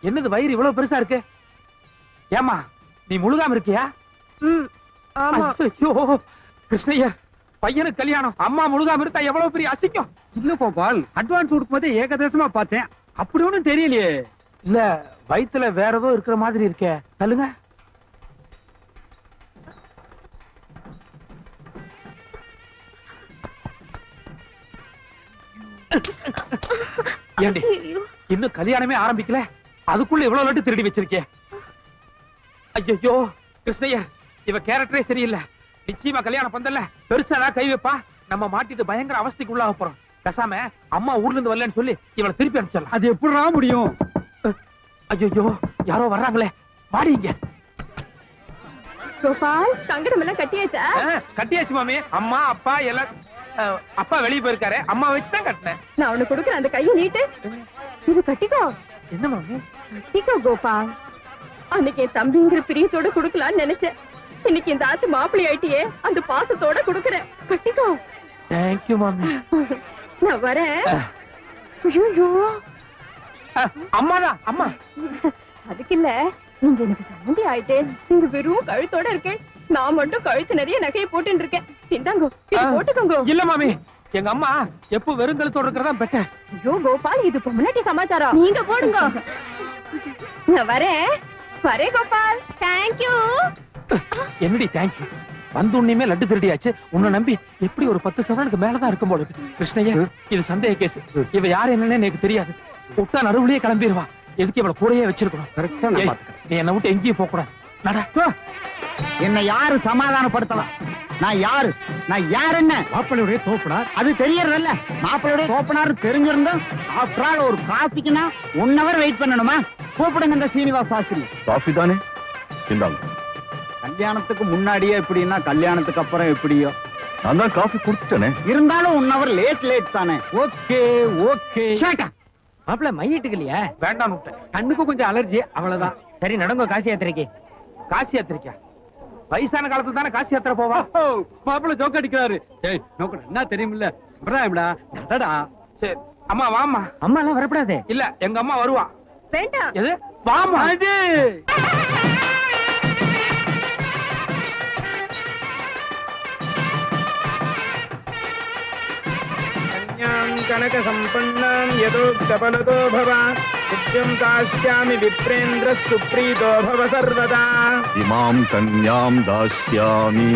என்னது வயிறு இவ்வளவு பெருசா இருக்கு? ஏமா நீ முழுகாம இருக்கியா? கிருஷ்ணய்யர் பையனுக்கு கல்யாணம், அம்மா முழுகாம இருந்தா எவ்வளவு பெரிய அசிங்கம். இல்ல கோபால், அட்வான்ஸ் கொடுக்கும் போதே ஏகதேசமா பார்த்தேன், அப்படி ஒண்ணும் தெரியலையே. இல்ல வயித்துல வேற ஏதோ இருக்கிற மாதிரி இருக்கே, சொல்லுங்க. ஏண்டி இன்னும் கல்யாணமே ஆரம்பிக்கல, அதுக்குள்ள இவ்வளவு லட்டு திருடி வச்சிருக்கே? ஐயோ கிருஷ்ணய்யர், இவ கேரக்டரே சரியில்லை. நிச்சயமா கல்யாணம் பந்தல்ல பெருசா கை வைப்பா, நம்ம மாட்டிட்டு பயங்கர அவஸ்தைக்கு உள்ளாக போறோம். பேசாம அம்மா ஊர்ல இருந்து வரலன்னு சொல்லி இவளை திருப்பி அனுப்பிச்சிடலாம். அது எப்படிடா முடியும்? ஐயோ யாரோ வர்றாங்களே, வாடிங்க. கோபால், சங்கடம் எல்லாம் கட்டியாச்சா? கட்டியாச்சு மாமி. அம்மா அப்பா எல்லாம், அப்பா வெளியே போயிருக்காரு, அம்மா வச்சுதான் கட்டினேன். நான் உனக்கு கொடுக்குறேன், அந்த கையை நீட்டு. இது கட்டிக்கோ. என்ன மாமி? கட்டிக்கோ கோபால். அன்னைக்கு என் தம்பிங்கிற பிரியத்தோட கொடுக்கலான்னு நினைச்சேன், இன்னைக்கு இந்த ஆத்து மாப்பிள்ளை ஆயிட்டியே, அந்த பாசத்தோட கொடுக்குறேன். கட்டிக்கோ. தேங்க்யூ மாமி. நான் வரேன். ஐயோ அம்மாதான் அம்மா. அதுக்கு இல்ல, நீங்க எனக்கு சம்மந்தி ஆயிட்டே, நீங்க வெறும் கழுத்தோட இருக்கேன், நான் மட்டும் கழுத்து நிறைய நகையை போட்டு இருக்கேன். இந்தாங்கோ, இது போட்டுக்கோங்க. இல்ல மாமி, எங்க அம்மா எப்போ வெறுங்கலத்தோட இருக்கிறதா பெட்டர். ஐயோ கோபால், இது பொம்னாட்டி சமாச்சாரம், நீங்க போடுங்க. நான் வரேன் வரேன் கோபால். தேங்க்யூ. என்னடி தேங்க்யூ? வந்து உன்னையுமே லட்டு திருடியாச்சு, உன்னை நம்பி எப்படி ஒரு 10 சவரனுக்கு மேலதான் இருக்கும் போல இருக்கு. கிருஷ்ணய்யா, இது சந்தேக கேஸ். இவ யாரு என்னன்னு எனக்கு தெரியாது, விட்டா நடுவுலயே கிளம்பிடுவா. எதுக்கு இவளை கூடயே வச்சிருக்கணும்? நீ என்னை விட்டு எங்கேயும் போக கூடாது. என்னை யாரு சமாதானப்படுத்தலாம்? நான் யாரு? நான் யாரு? என்ன மாப்பிள்ளையுடைய தோப்பனார், அது தெரியறதில்ல. மாப்பிள்ளையுடைய தோப்பனார் தெரிஞ்சிருந்தோம். ஆஃப்டர் ஆல் ஒரு காஃபிக்குன்னா 1 hour வெயிட் பண்ணணுமா? கூப்பிடுங்க இந்த சீனிவாஸ் சாஸ்திரி. காஃபி தானே, இந்தாங்க. கல்யாணத்துக்கு முன்னாடியே எப்படின்னா கல்யாணத்துக்கு அப்புறம் எப்படியோ? நான் தான் காஃபி குடிச்சிட்டேனே. இருந்தாலும் 1 hour லேட் தானே. Okay okay. மாப்பிள்ள மையிட்டுக்கு இல்லையா? வேண்டாம், கண்ணுக்கு கொஞ்சம் அலர்ஜி, அவ்வளவுதான். சரி நடங்க, காசி யாத்திரைக்கு. காசி யாத்திரைக்கா? வயசான காலத்துல தானே காசி யாத்திரை போவா? மாப்பிள்ள ஜோக் அடிக்கிறாரு. ஏய் நோக்கடா, என்ன தெரியுமில்ல, சம்பிரதாயம்டா. நடடா. சரி அம்மா வாமா. அம்மா எல்லாம் வரப்படாது. இல்ல எங்க அம்மா வருவா. வேண்டாம். எது வாமா? கனக சம்பன்னாம் யதோக்தபலதோ பவ நித்யம் தாஸ்யாமி விப்ரேந்திர சுப்ரீதோ பவ சர்வதா. இமாம் கன்யாம் தாஸ்யாமி